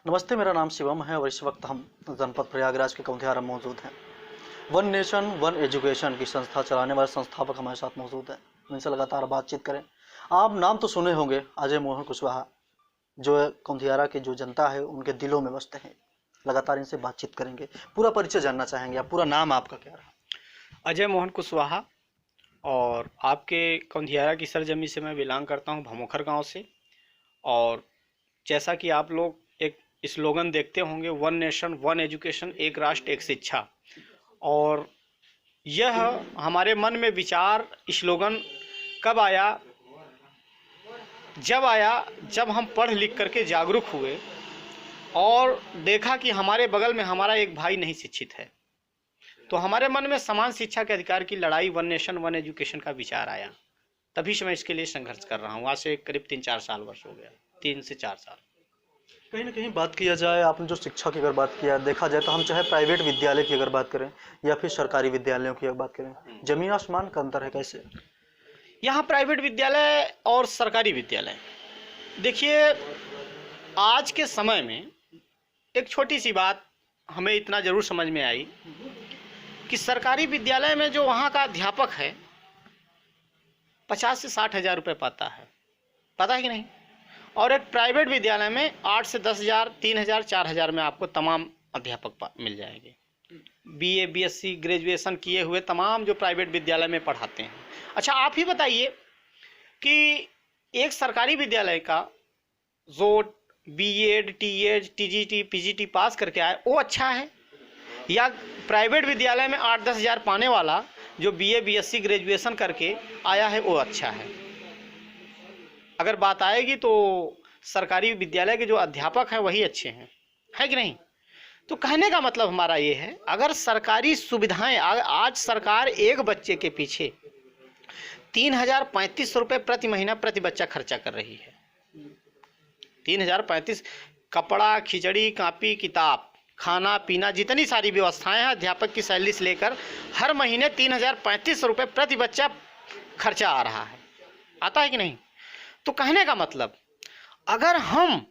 नमस्ते, मेरा नाम शिवम है और इस वक्त हम जनपद प्रयागराज के कौंधियारा में मौजूद हैं। वन नेशन वन एजुकेशन की संस्था चलाने वाले संस्थापक हमारे साथ मौजूद हैं। उनसे लगातार बातचीत करें। आप नाम तो सुने होंगे, अजय मोहन कुशवाहा, जो कौंधियारा की जो जनता है उनके दिलों में बसते हैं। लगातार इनसे बातचीत करेंगे, पूरा परिचय जानना चाहेंगे। आप पूरा नाम आपका क्या रहा? अजय मोहन कुशवाहा, और आपके कौंधियारा की सरजमी से मैं बिलोंग करता हूं, भमोखर गांव से। और जैसा कि आप लोग एक स्लोगन देखते होंगे, वन नेशन वन एजुकेशन, एक राष्ट्र एक शिक्षा, और यह हमारे मन में विचार स्लोगन कब आया? जब हम पढ़ लिख करके जागरूक हुए और देखा कि हमारे बगल में हमारा एक भाई नहीं शिक्षित है, तो हमारे मन में समान शिक्षा के अधिकार की लड़ाई, वन नेशन वन एजुकेशन का विचार आया। तभी से मैं इसके लिए संघर्ष कर रहा हूँ। आज से करीब 3-4 साल वर्ष हो गया, 3 से 4 साल। कहीं ना कहीं बात किया जाए, आपने जो शिक्षा की अगर बात किया, देखा जाए तो हम चाहे प्राइवेट विद्यालय की अगर बात करें या फिर सरकारी विद्यालयों की अगर बात करें, जमीन आसमान का अंतर है। कैसे यहाँ प्राइवेट विद्यालय और सरकारी विद्यालय, देखिए आज के समय में एक छोटी सी बात हमें इतना ज़रूर समझ में आई कि सरकारी विद्यालय में जो वहाँ का अध्यापक है 50 से 60 हज़ार रुपये पाता है, पता है कि नहीं? और एक प्राइवेट विद्यालय में 8 से 10 हज़ार, 3 हज़ार, 4 हज़ार में आपको तमाम अध्यापक मिल जाएंगे। BA BSc ग्रेजुएशन किए हुए तमाम जो प्राइवेट विद्यालय में पढ़ाते हैं। अच्छा, आप ही बताइए कि एक सरकारी विद्यालय का जो B.Ed, TEd, TGT, PGT पास करके आए वो अच्छा है, या प्राइवेट विद्यालय में 8-10 हज़ार पाने वाला जो BA BSc ग्रेजुएशन करके आया है वो अच्छा है? अगर बात आएगी तो सरकारी विद्यालय के जो अध्यापक हैं वही अच्छे हैं, है कि नहीं? तो कहने का मतलब हमारा ये है, अगर सरकारी सुविधाएं, आज सरकार एक बच्चे के पीछे 3,035 रुपये प्रति महीना प्रति बच्चा खर्चा कर रही है। 3,035, कपड़ा, खिचड़ी, कापी, किताब, खाना पीना, जितनी सारी व्यवस्थाएं हैं, अध्यापक की सैलरी से लेकर हर महीने 3,035 रुपये प्रति बच्चा खर्चा आ रहा है। आता है कि नहीं? तो कहने का मतलब, अगर हम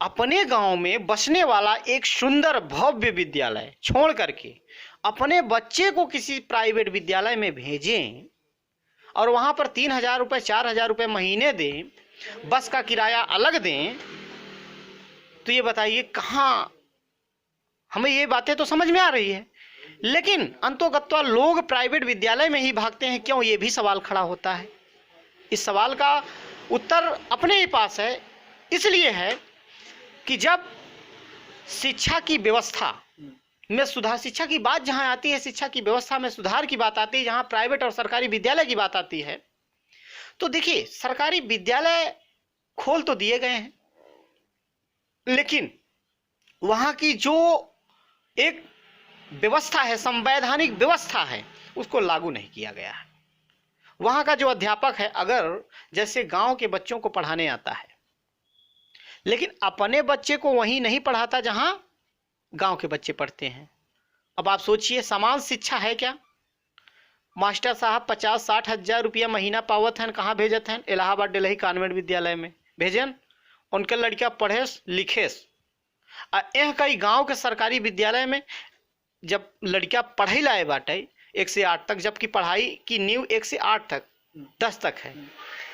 अपने गांव में बसने वाला एक सुंदर भव्य विद्यालय छोड़ करके अपने बच्चे को किसी प्राइवेट विद्यालय में भेजें और वहां पर 3,000 रुपये, 4,000 रुपये महीने दें, बस का किराया अलग दें, तो ये बताइए कहाँ? हमें ये बातें तो समझ में आ रही है, लेकिन अंतोगत्वा लोग प्राइवेट विद्यालय में ही भागते हैं। क्यों? ये भी सवाल खड़ा होता है। इस सवाल का उत्तर अपने ही पास है। इसलिए है कि जब शिक्षा की व्यवस्था में सुधार, शिक्षा की बात जहां आती है, शिक्षा की व्यवस्था में सुधार की बात आती है, जहां प्राइवेट और सरकारी विद्यालय की बात आती है, तो देखिए सरकारी विद्यालय खोल तो दिए गए हैं, लेकिन वहां की जो एक व्यवस्था है, संवैधानिक व्यवस्था है, उसको लागू नहीं किया गया है। वहां का जो अध्यापक है, अगर जैसे गांव के बच्चों को पढ़ाने आता है, लेकिन अपने बच्चे को वहीं नहीं पढ़ाता जहां गांव के बच्चे पढ़ते हैं। अब आप सोचिए, समान शिक्षा है क्या? मास्टर साहब 50-60 हज़ार रुपया महीना पावत हैं, कहाँ भेजत हैं? इलाहाबाद डेलही कॉन्वेंट विद्यालय में भेजन, उनके लड़कियां पढ़ेस लिखेस। यह कई गांव के सरकारी विद्यालय में जब लड़कियां पढ़ाई लाए बाटे 1 से 8 तक, जबकि पढ़ाई की नींव 1 से 8 तक, 10 तक है,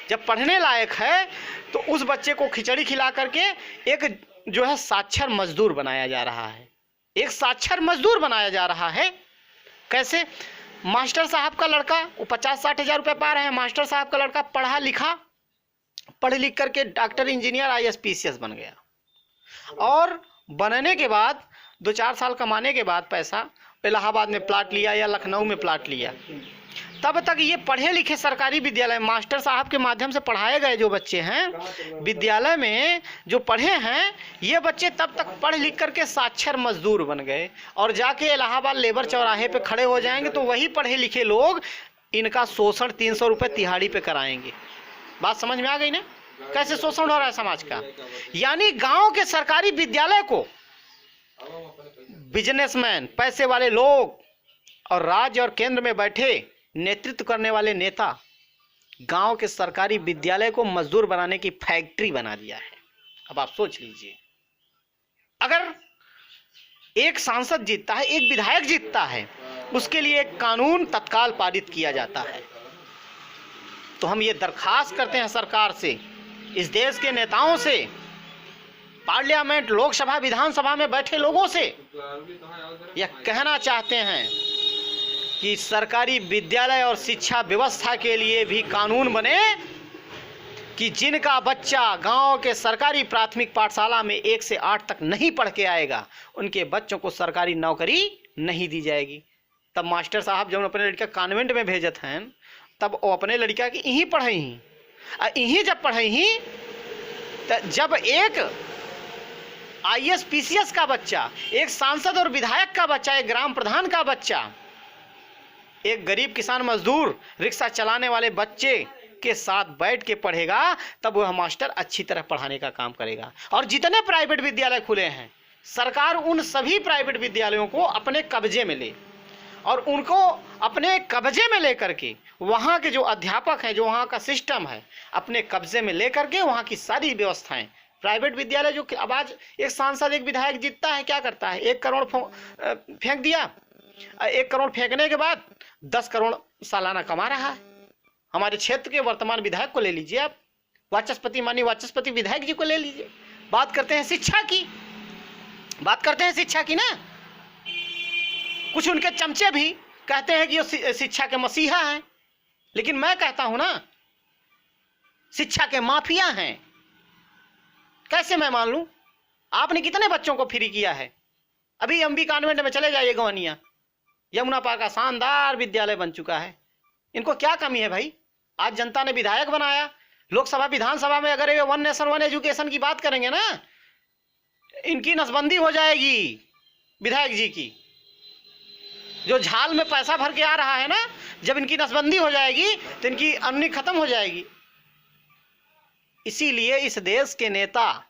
जब पढ़ने लायक है तो उस बच्चे को खिचड़ी खिला करके एक जो है साक्षर मजदूर बनाया जा रहा है। एक साक्षर मजदूर बनाया जा रहा है। कैसे? मास्टर साहब का लड़का वो 50-60 हज़ार रुपये पा रहे हैं। मास्टर साहब का लड़का पढ़ा लिखा, पढ़ लिख करके डॉक्टर, इंजीनियर, IAS PCS बन गया, और बनने के बाद 2-4 साल कमाने के बाद पैसा इलाहाबाद में प्लाट लिया या लखनऊ में प्लाट लिया। तब तक ये पढ़े लिखे सरकारी विद्यालय, मास्टर साहब के माध्यम से पढ़ाए गए जो बच्चे हैं विद्यालय में, जो पढ़े हैं, ये बच्चे तब तक पढ़ लिख करके साक्षर मजदूर बन गए, और जाके इलाहाबाद लेबर चौराहे पे खड़े हो जाएंगे तो वही पढ़े लिखे लोग इनका शोषण 300 रुपये तिहाड़ी पे कराएंगे। बात समझ में आ गई ना? कैसे शोषण हो रहा है समाज का? यानी गांव के सरकारी विद्यालय को बिजनेसमैन, पैसे वाले लोग और राज्य और केंद्र में बैठे नेतृत्व करने वाले नेता गांव के सरकारी विद्यालय को मजदूर बनाने की फैक्ट्री बना दिया है। अब आप सोच लीजिए, अगर एक सांसद जीतता है, एक विधायक जीतता है, उसके लिए एक कानून तत्काल पारित किया जाता है। तो हम ये दरखास्त करते हैं सरकार से, इस देश के नेताओं से, पार्लियामेंट, लोकसभा, विधानसभा में बैठे लोगों से यह कहना चाहते हैं कि सरकारी विद्यालय और शिक्षा व्यवस्था के लिए भी कानून बने कि जिनका बच्चा गांव के सरकारी प्राथमिक पाठशाला में 1 से 8 तक नहीं पढ़ के आएगा, उनके बच्चों को सरकारी नौकरी नहीं दी जाएगी। तब मास्टर साहब जब अपने लड़का कॉन्वेंट में भेजत हैं, तब वो अपने लड़का की यहीं पढ़ई ही, यहीं जब पढ़ई ही, तो जब एक IAS PCS का बच्चा, एक सांसद और विधायक का बच्चा, एक ग्राम प्रधान का बच्चा, एक गरीब किसान मजदूर रिक्शा चलाने वाले बच्चे के साथ बैठ के पढ़ेगा, तब वह मास्टर अच्छी तरह पढ़ाने का काम करेगा। और जितने प्राइवेट विद्यालय खुले हैं, सरकार उन सभी प्राइवेट विद्यालयों को अपने कब्जे में ले और उनको अपने कब्जे में लेकर के वहाँ के जो अध्यापक हैं, जो वहाँ का सिस्टम है, अपने कब्जे में लेकर के वहाँ की सारी व्यवस्थाएं, प्राइवेट विद्यालय जो अब आज एक सांसद, एक विधायक जीतता है, क्या करता है, 1 करोड़ फेंक दिया, 1 करोड़ फेंकने के बाद 10 करोड़ सालाना कमा रहा है। हमारे क्षेत्र के वर्तमान विधायक को ले लीजिए आप, वाचस्पति, माननीय वाचस्पति विधायक जी को ले लीजिए। बात करते हैं शिक्षा की, बात करते हैं शिक्षा की ना, कुछ उनके चमचे भी कहते हैं कि वो शिक्षा के मसीहा हैं, लेकिन मैं कहता हूं ना, शिक्षा के माफिया हैं। कैसे मैं मान लूं? आपने कितने बच्चों को फ्री किया है? अभी MB कॉन्वेंट में चले जाइए, गवनिया, यमुना पार का शानदार विद्यालय बन चुका है। इनको क्या कमी है भाई? आज जनता ने विधायक बनाया, लोकसभा विधानसभा में अगर ये 1 नेशन 1 एजुकेशन की बात करेंगे ना, इनकी नसबंदी हो जाएगी विधायक जी की। जो झाल में पैसा भर के आ रहा है ना, जब इनकी नसबंदी हो जाएगी तो इनकी अन्नी खत्म हो जाएगी। इसीलिए इस देश के नेता,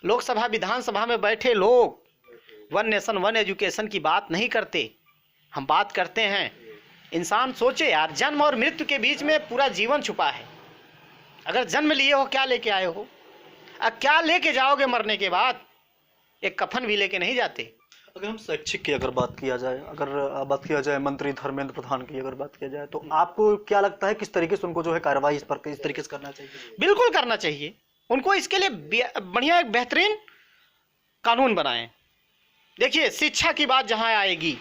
लोकसभा विधानसभा में बैठे लोग 1 नेशन 1 एजुकेशन की बात नहीं करते। हम बात करते हैं, इंसान सोचे यार, जन्म और मृत्यु के बीच में पूरा जीवन छुपा है। अगर जन्म लिए हो, क्या लेके आए हो? अब क्या लेके जाओगे मरने के बाद? एक कफन भी लेके नहीं जाते। अगर हम शैक्षिक की अगर बात किया जाए, अगर बात किया जाए मंत्री धर्मेंद्र प्रधान की अगर बात किया जाए, तो आपको क्या लगता है किस तरीके से उनको जो है कार्रवाई इस पर किस तरीके से करना चाहिए? बिल्कुल करना चाहिए उनको। इसके लिए बढ़िया एक बेहतरीन कानून बनाएं। देखिए, शिक्षा की बात जहां आएगी,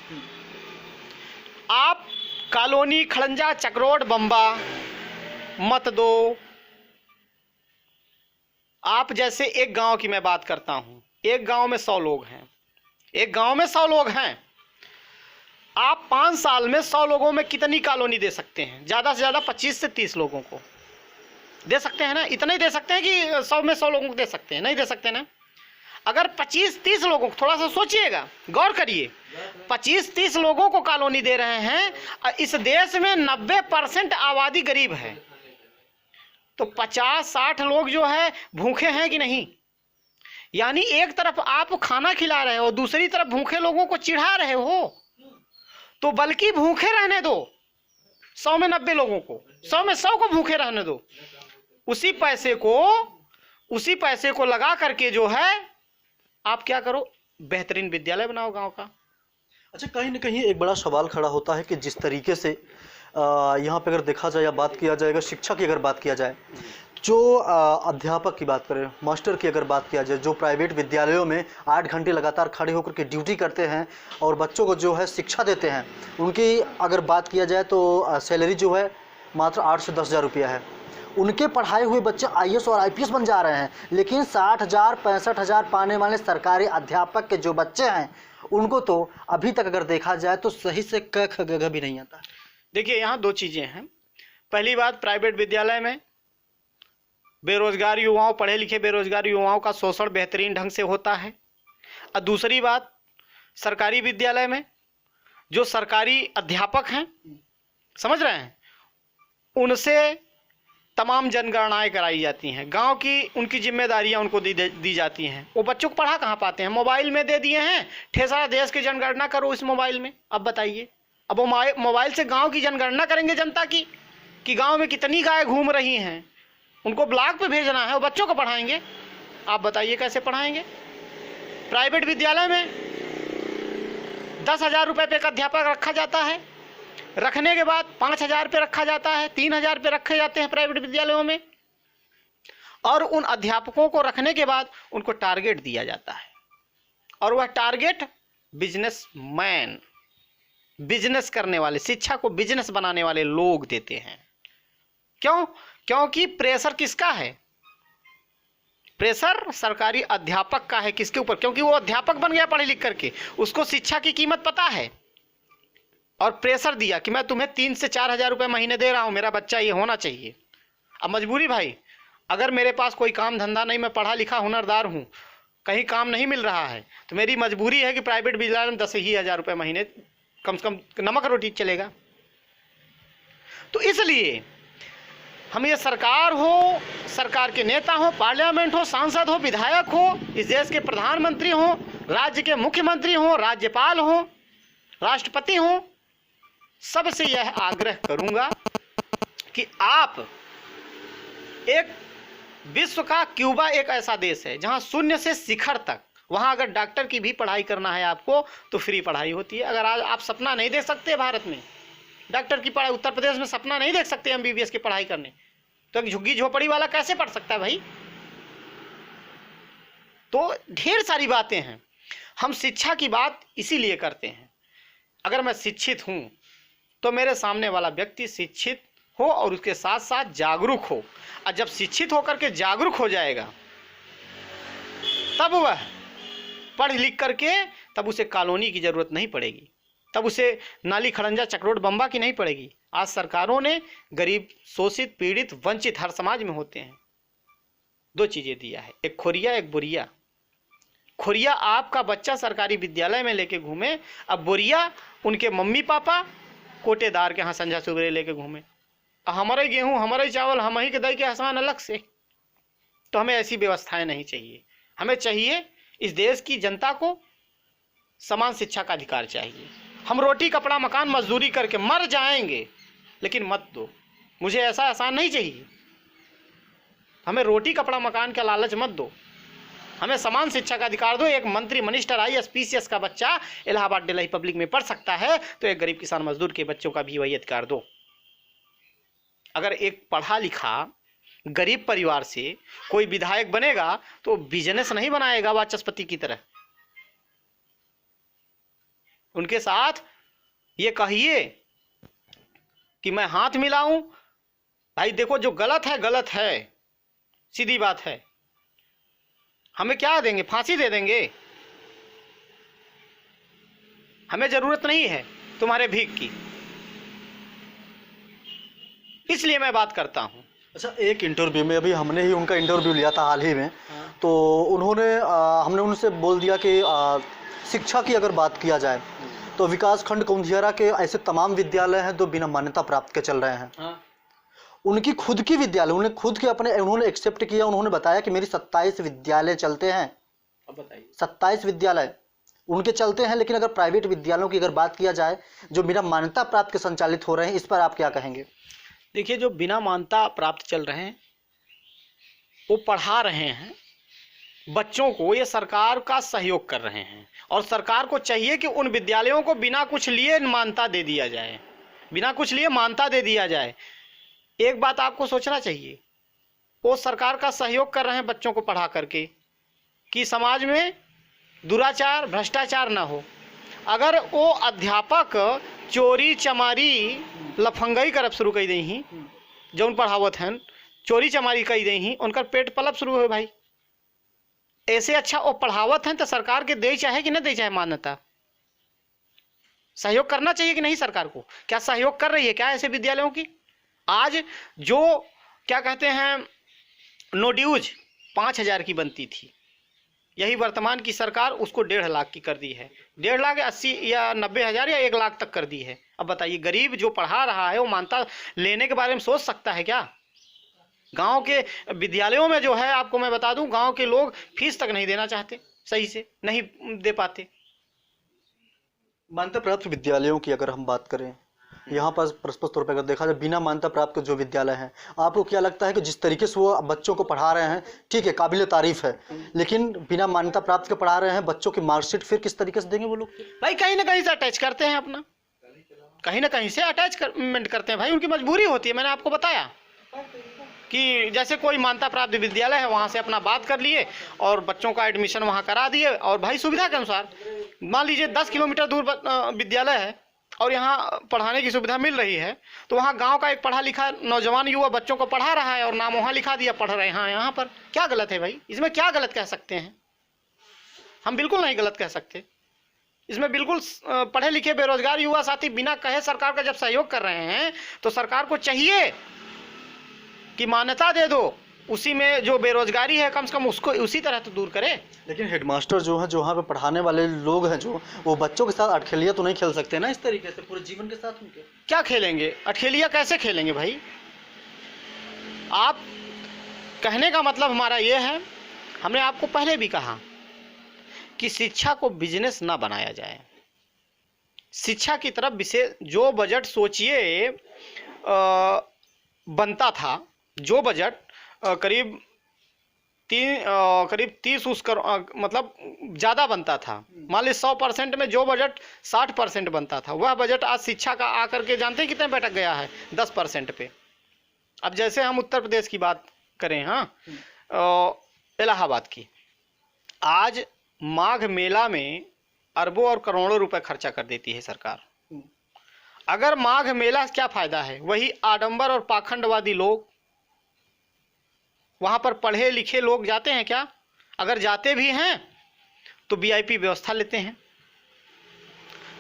आप कॉलोनी, खड़ंजा, चक्रोड, बम्बा मत दो। आप जैसे एक गांव की मैं बात करता हूं, एक गांव में 100 लोग हैं, एक गांव में 100 लोग हैं। आप 5 साल में 100 लोगों में कितनी कॉलोनी दे सकते हैं? ज़्यादा से ज़्यादा 25 से 30 लोगों को दे सकते हैं ना। इतना ही दे सकते हैं कि 100 में 100 लोगों को दे सकते हैं? नहीं दे सकते ना। अगर 25-30 लोगों को, थोड़ा सा सोचिएगा, गौर करिए, 25-30 लोगों को कॉलोनी दे रहे हैं। इस देश में 90% आबादी गरीब है, तो 50-60 लोग जो है भूखे हैं कि नहीं? यानी एक तरफ आप खाना खिला रहे हो, दूसरी तरफ भूखे लोगों को चिढ़ा रहे हो। तो बल्कि भूखे रहने दो, 100 में 90 लोगों को, 100 में 100 को भूखे रहने दो। उसी पैसे को लगा करके जो है आप क्या करो, बेहतरीन विद्यालय बनाओ गांव का। अच्छा, कहीं ना कहीं एक बड़ा सवाल खड़ा होता है कि जिस तरीके से यहाँ पे अगर देखा जाए या बात किया जाएगा, शिक्षा की अगर बात किया जाए, जो अध्यापक की बात करें, मास्टर की अगर बात किया जाए, जो प्राइवेट विद्यालयों में 8 घंटे लगातार खड़े होकर के ड्यूटी करते हैं और बच्चों को जो है शिक्षा देते हैं, उनकी अगर बात किया जाए तो सैलरी जो है मात्र 8 से 10 हज़ार रुपया है। उनके पढ़ाए हुए बच्चे IAS और IPS बन जा रहे हैं, लेकिन 60,000 65,000 पाने वाले सरकारी अध्यापक के जो बच्चे हैं, उनको तो अभी तक अगर देखा जाए तो सही से क ख ग घ भी नहीं आता। देखिए, यहाँ 2 चीज़ें हैं। पहली बात, प्राइवेट विद्यालय में बेरोजगार युवाओं, पढ़े लिखे बेरोजगार युवाओं का शोषण बेहतरीन ढंग से होता है। और दूसरी बात, सरकारी विद्यालय में जो सरकारी अध्यापक हैं, समझ रहे हैं, उनसे तमाम जनगणनाएं कराई जाती हैं। गांव की उनकी जिम्मेदारियां उनको दी जाती हैं। वो बच्चों को पढ़ा कहाँ पाते हैं? मोबाइल में दे दिए हैं, ठेसा देश की जनगणना करो इस मोबाइल में। अब बताइए, अब वो मोबाइल से गांव की जनगणना करेंगे जनता की, कि गांव में कितनी गाय घूम रही हैं, उनको ब्लॉक पे भेजना है, वो बच्चों को पढ़ाएंगे? आप बताइए कैसे पढ़ाएंगे? प्राइवेट विद्यालय में 10,000 रुपये पे एक अध्यापक रखा जाता है, रखने के बाद 5,000 पे रखा जाता है, 3,000 पे रखे जाते हैं प्राइवेट विद्यालयों में, और उन अध्यापकों को रखने के बाद उनको टारगेट दिया जाता है, और वह टारगेट बिजनेसमैन, बिजनेस करने वाले, शिक्षा को बिजनेस बनाने वाले लोग देते हैं। क्यों? क्योंकि प्रेशर किसका है? प्रेशर सरकारी अध्यापक का है। किसके ऊपर? क्योंकि वो अध्यापक बन गया पढ़े लिख करके, उसको शिक्षा की कीमत पता है, और प्रेशर दिया कि मैं तुम्हें 3 से 4,000 रुपये महीने दे रहा हूं, मेरा बच्चा ये होना चाहिए। अब मजबूरी भाई, अगर मेरे पास कोई काम धंधा नहीं, मैं पढ़ा लिखा हुनरदार हूं, कहीं काम नहीं मिल रहा है, तो मेरी मजबूरी है कि प्राइवेट विद्यालय में 10,000 रुपये महीने कम से कम नमक रोटी चलेगा। तो इसलिए हम, ये सरकार हो, सरकार के नेता हो, पार्लियामेंट हो, सांसद हो, विधायक हो, इस देश के प्रधानमंत्री हो, राज्य के मुख्यमंत्री हो, राज्यपाल हो, राष्ट्रपति हो, सबसे यह आग्रह करूंगा कि आप, एक विश्व का क्यूबा एक ऐसा देश है जहां शून्य से शिखर तक, वहां अगर डॉक्टर की भी पढ़ाई करना है आपको तो फ्री पढ़ाई होती है। अगर आज आप सपना नहीं देख सकते भारत में डॉक्टर की पढ़ाई, उत्तर प्रदेश में सपना नहीं देख सकते MBBS की पढ़ाई करने, तो एक झुग्गी झोपड़ी वाला कैसे पढ़ सकता है भाई? तो ढेर सारी बातें हैं। हम शिक्षा की बात इसीलिए करते हैं, अगर मैं शिक्षित हूं तो मेरे सामने वाला व्यक्ति शिक्षित हो और उसके साथ साथ जागरूक हो, और जब शिक्षित होकर के जागरूक हो जाएगा तब वह पढ़ लिख करके, तब उसे कॉलोनी की जरूरत नहीं पड़ेगी, तब उसे नाली खड़ंजा चक्रोट बम्बा की नहीं पड़ेगी। आज सरकारों ने गरीब, शोषित, पीड़ित, वंचित हर समाज में होते हैं, 2 चीजें दिया है, एक खोरिया एक बोरिया। खोरिया आपका बच्चा सरकारी विद्यालय में लेके घूमे, अब बोरिया उनके मम्मी पापा कोटेदार के यहाँ संझा सुबह लेके घूमे, हमारे गेहूं, हमारे चावल, हम ही के दही के आसमान अलग से। तो हमें ऐसी व्यवस्थाएं नहीं चाहिए। हमें चाहिए इस देश की जनता को समान शिक्षा का अधिकार चाहिए। हम रोटी कपड़ा मकान मजदूरी करके मर जाएंगे, लेकिन मत दो, मुझे ऐसा एहसान नहीं चाहिए। हमें रोटी कपड़ा मकान का लालच मत दो, हमें समान शिक्षा का अधिकार दो। एक मंत्री, मिनिस्टर, IAS PCS का बच्चा इलाहाबाद दिल्ली पब्लिक में पढ़ सकता है, तो एक गरीब किसान मजदूर के बच्चों का भी वही अधिकार दो। अगर एक पढ़ा लिखा गरीब परिवार से कोई विधायक बनेगा तो बिजनेस नहीं बनाएगा वाचस्पति की तरह। उनके साथ ये कहिए कि मैं हाथ मिलाऊं, भाई देखो जो गलत है, सीधी बात है। हमें क्या देंगे? फांसी दे देंगे? हमें जरूरत नहीं है तुम्हारे भीख की, इसलिए मैं बात करता हूं। अच्छा, एक इंटरव्यू में, अभी हमने ही उनका इंटरव्यू लिया था हाल ही में, तो उन्होंने हमने उनसे बोल दिया कि शिक्षा की अगर बात किया जाए तो विकास खंड कौंधियारा के ऐसे तमाम विद्यालय हैं जो बिना मान्यता प्राप्त के चल रहे हैं। उनकी खुद की विद्यालय, उन्हें खुद के अपने, उन्होंने एक्सेप्ट किया, उन्होंने बताया कि मेरी 27 विद्यालय चलते हैं। अब बताइए, 27 विद्यालय उनके चलते हैं, लेकिन अगर प्राइवेट विद्यालयों की अगर बात किया जाए जो बिना मान्यता प्राप्त के संचालित हो रहे हैं, इस पर आप क्या कहेंगे? देखिए, जो बिना मान्यता प्राप्त चल रहे हैं वो पढ़ा रहे हैं बच्चों को, ये सरकार का सहयोग कर रहे हैं, और सरकार को चाहिए कि उन विद्यालयों को बिना कुछ लिए मान्यता दे दिया जाए, बिना कुछ लिए मान्यता दे दिया जाए। एक बात आपको सोचना चाहिए, वो सरकार का सहयोग कर रहे हैं बच्चों को पढ़ा करके कि समाज में दुराचार, भ्रष्टाचार ना हो। अगर वो अध्यापक चोरी चमारी लफंगई करब शुरू कर दी, जौन पढ़ावत हैं चोरी चमारी कर दी, उनका पेट पलब शुरू हो भाई। ऐसे अच्छा वो पढ़ावत हैं तो सरकार के दे चाहे कि न दे चाहे मान्यता, सहयोग करना चाहिए कि नहीं सरकार को? क्या सहयोग कर रही है क्या ऐसे विद्यालयों की? आज जो क्या कहते हैं नो ड्यूज 5,000 की बनती थी, यही वर्तमान की सरकार उसको 1.5 लाख की कर दी है। 1.5 लाख 80 या 90 हज़ार या 1 लाख तक कर दी है। अब बताइए, गरीब जो पढ़ा रहा है वो मान्यता लेने के बारे में सोच सकता है क्या? गांव के विद्यालयों में जो है, आपको मैं बता दूं, गांव के लोग फीस तक नहीं देना चाहते, सही से नहीं दे पाते। मान्यता प्राप्त विद्यालयों की अगर हम बात करें यहाँ पर स्पष्ट तौर पर अगर देखा जाए बिना मान्यता प्राप्त जो विद्यालय हैं, आपको क्या लगता है कि जिस तरीके से वो बच्चों को पढ़ा रहे हैं, ठीक है, काबिल तारीफ है, लेकिन बिना मान्यता प्राप्त के पढ़ा रहे हैं, बच्चों की मार्कशीट फिर किस तरीके से देंगे वो लोग? भाई कहीं ना कहीं से अटैच करते हैं अपना, कहीं ना कहीं से अटैचमेंट करते हैं भाई, उनकी मजबूरी होती है। मैंने आपको बताया कि जैसे कोई मान्यता प्राप्त विद्यालय है, वहाँ से अपना बात कर लिए और बच्चों का एडमिशन वहाँ करा दिए, और भाई सुविधा के अनुसार। मान लीजिए 10 किलोमीटर दूर विद्यालय है और यहाँ पढ़ाने की सुविधा मिल रही है, तो वहाँ गांव का एक पढ़ा लिखा नौजवान युवा बच्चों को पढ़ा रहा है और नाम वहाँ लिखा दिया, पढ़ रहे हैं यहाँ पर। क्या गलत है भाई? इसमें क्या गलत कह सकते हैं? हम बिल्कुल नहीं गलत कह सकते इसमें। बिल्कुल पढ़े लिखे बेरोजगार युवा साथी बिना कहे सरकार का जब सहयोग कर रहे हैं, तो सरकार को चाहिए कि मान्यता दे दो, उसी में जो बेरोजगारी है कम से कम उसको उसी तरह तो दूर करे। लेकिन हेडमास्टर जो है, जो वहाँ पे पढ़ाने वाले लोग हैं, जो वो बच्चों के साथ अटखेलिया तो नहीं खेल सकते ना इस तरीके से पूरे जीवन के साथ उनके? क्या खेलेंगे अटखेलिया? कैसे खेलेंगे भाई? आप कहने का मतलब हमारा ये है, हमने आपको पहले भी कहा कि शिक्षा को बिजनेस ना बनाया जाए। शिक्षा की तरफ विशेष जो बजट सोचिए बनता था, जो बजट करीब 30 मतलब ज़्यादा बनता था। मान लीजिए 100% में जो बजट 60% बनता था, वह बजट आज शिक्षा का आकर के जानते हैं कितने बैठक गया है? 10% पे। अब जैसे हम उत्तर प्रदेश की बात करें, हाँ, इलाहाबाद की, आज माघ मेला में अरबों और करोड़ों रुपए खर्चा कर देती है सरकार। अगर माघ मेला क्या फायदा है? वही आडंबर और पाखंडवादी लोग, वहां पर पढ़े लिखे लोग जाते हैं क्या? अगर जाते भी हैं तो वीआईपी व्यवस्था लेते हैं।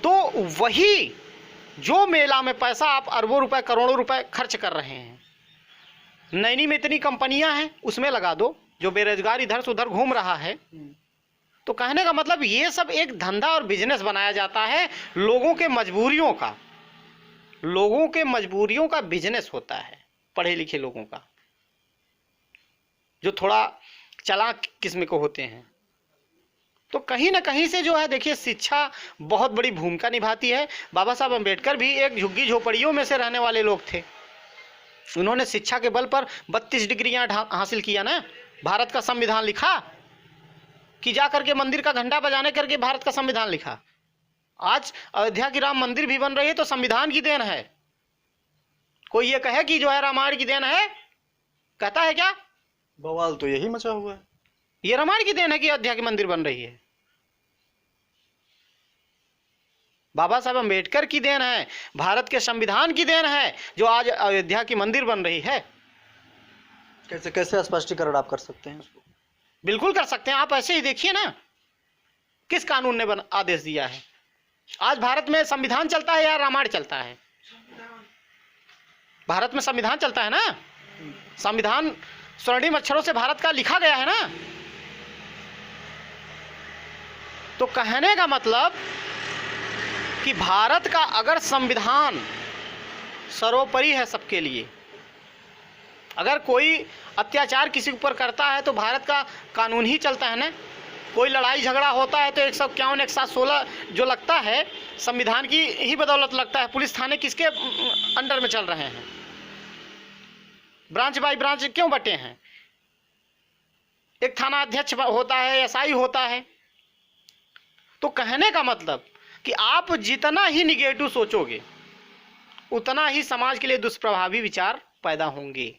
तो वही जो मेला में पैसा आप अरबों रुपए करोड़ों रुपए खर्च कर रहे हैं, नैनी में इतनी कंपनियां हैं, उसमें लगा दो। जो बेरोजगार इधर से उधर घूम रहा है, तो कहने का मतलब ये सब एक धंधा और बिजनेस बनाया जाता है। लोगों के मजबूरियों का बिजनेस होता है पढ़े लिखे लोगों का, जो थोड़ा चालाक किस्म के होते हैं। तो कहीं ना कहीं से जो है, देखिए, शिक्षा बहुत बड़ी भूमिका निभाती है। बाबा साहब अम्बेडकर भी एक झुग्गी झोपड़ियों में से रहने वाले लोग थे। उन्होंने शिक्षा के बल पर 32 डिग्रियां हासिल किया ना। भारत का संविधान लिखा कि जा करके मंदिर का घंटा बजाने करके भारत का संविधान लिखा। आज अयोध्या की राम मंदिर भी बन रही है तो संविधान की देन है। कोई ये कहे कि जो है रामायण की देन है, कहता है क्या? बवाल तो यही मचा हुआ है। ये रामायण की देन है कि अयोध्या की मंदिर बन रही है? बाबा साहब अम्बेडकर की देन है, भारत के संविधान की देन है जो आज अयोध्या की मंदिर बन रही है। कैसे कैसे स्पष्टीकरण आप कर सकते हैं उसको? बिल्कुल कर सकते हैं। आप ऐसे ही देखिए ना, किस कानून ने आदेश दिया है? आज भारत में संविधान चलता है या रामायण चलता है? भारत में संविधान चलता है ना। संविधान स्वर्णिम अक्षरों से भारत का लिखा गया है ना। तो कहने का मतलब कि भारत का अगर संविधान सर्वोपरि है सबके लिए, अगर कोई अत्याचार किसी ऊपर करता है तो भारत का कानून ही चलता है ना। कोई लड़ाई झगड़ा होता है तो 151, 116 जो लगता है संविधान की ही बदौलत लगता है। पुलिस थाने किसके अंडर में चल रहे हैं? ब्रांच बाय ब्रांच क्यों बटे हैं? एक थाना अध्यक्ष होता है, एसआई होता है। तो कहने का मतलब कि आप जितना ही निगेटिव सोचोगे, उतना ही समाज के लिए दुष्प्रभावी विचार पैदा होंगे।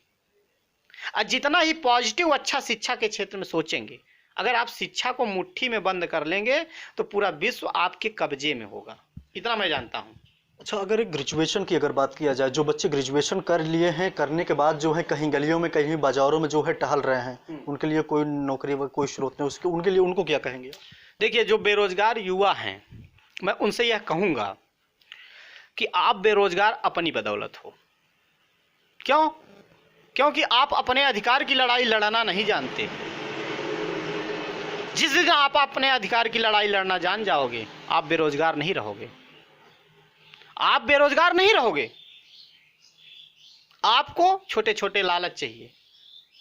और जितना ही पॉजिटिव अच्छा शिक्षा के क्षेत्र में सोचेंगे, अगर आप शिक्षा को मुट्ठी में बंद कर लेंगे तो पूरा विश्व आपके कब्जे में होगा। इतना मैं जानता हूँ। अच्छा, अगर एक ग्रेजुएशन की अगर बात किया जाए, जो बच्चे ग्रेजुएशन कर लिए हैं, करने के बाद जो है कहीं गलियों में कहीं बाजारों में जो है टहल रहे हैं, उनके लिए कोई नौकरी व कोई स्रोत नहीं, उसके उनके लिए उनको क्या कहेंगे? देखिए, जो बेरोजगार युवा हैं, मैं उनसे यह कहूँगा कि आप बेरोजगार अपनी बदौलत हो। क्यों? क्योंकि आप अपने अधिकार की लड़ाई लड़ना नहीं जानते। जिस दिन आप अपने अधिकार की लड़ाई लड़ना जान जाओगे, आप बेरोजगार नहीं रहोगे। आप बेरोजगार नहीं रहोगे। आपको छोटे छोटे लालच चाहिए।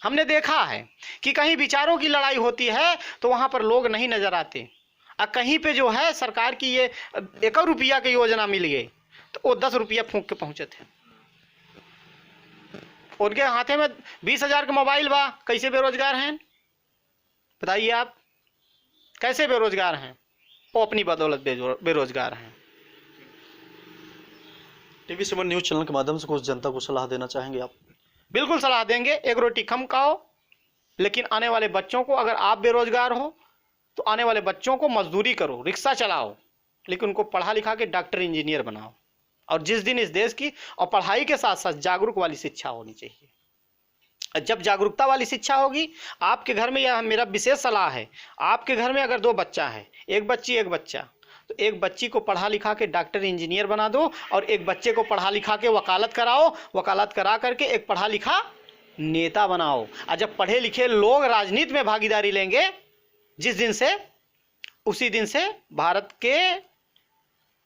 हमने देखा है कि कहीं विचारों की लड़ाई होती है तो वहां पर लोग नहीं नजर आते, और कहीं पे जो है सरकार की ये 1 रुपया की योजना मिल गई तो वो 10 रुपया फूंक के पहुंचे थे। उनके हाथे में 20,000 का मोबाइल बा, कैसे बेरोजगार हैं बताइए आप, कैसे बेरोजगार हैं? वो अपनी बदौलत बेरोजगार हैं। टीवी 7 न्यूज़ चैनल के माध्यम से कुछ जनता को सलाह देना चाहेंगे आप? बिल्कुल सलाह देंगे, एक रोटी कम खाओ, लेकिन आने वाले बच्चों को, अगर आप बेरोजगार हो तो आने वाले बच्चों को मजदूरी करो, रिक्शा चलाओ, लेकिन उनको पढ़ा लिखा के डॉक्टर इंजीनियर बनाओ। और जिस दिन इस देश की और पढ़ाई के साथ साथ जागरूक वाली शिक्षा होनी चाहिए। जब जागरूकता वाली शिक्षा होगी, आपके घर में, यह मेरा विशेष सलाह है, आपके घर में अगर 2 बच्चा है, एक बच्ची एक बच्चा, तो एक बच्ची को पढ़ा लिखा के डॉक्टर इंजीनियर बना दो और एक बच्चे को पढ़ा लिखा के वकालत कराओ, वकालत करा करके एक पढ़ा लिखा नेता बनाओ। और जब पढ़े लिखे लोग राजनीति में भागीदारी लेंगे, जिस दिन से, उसी दिन से भारत के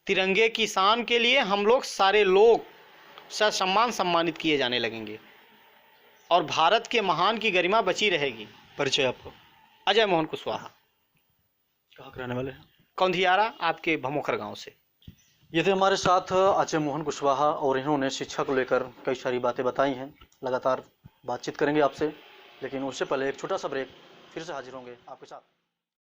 तिरंगे की शान के लिए हम लोग सारे लोग ससम्मान सम्मानित किए जाने लगेंगे और भारत के महान की गरिमा बची रहेगी। परिचय आपको? अजय मोहन कुशवाहा। कहाँ के रहने वाले हैं? कौंधियारा, आपके भमोखर गांव से। ये थे हमारे साथ अजय मोहन कुशवाहा और इन्होंने शिक्षा को लेकर कई सारी बातें बताई हैं। लगातार बातचीत करेंगे आपसे, लेकिन उससे पहले एक छोटा सा ब्रेक, फिर से हाजिर होंगे आपके साथ।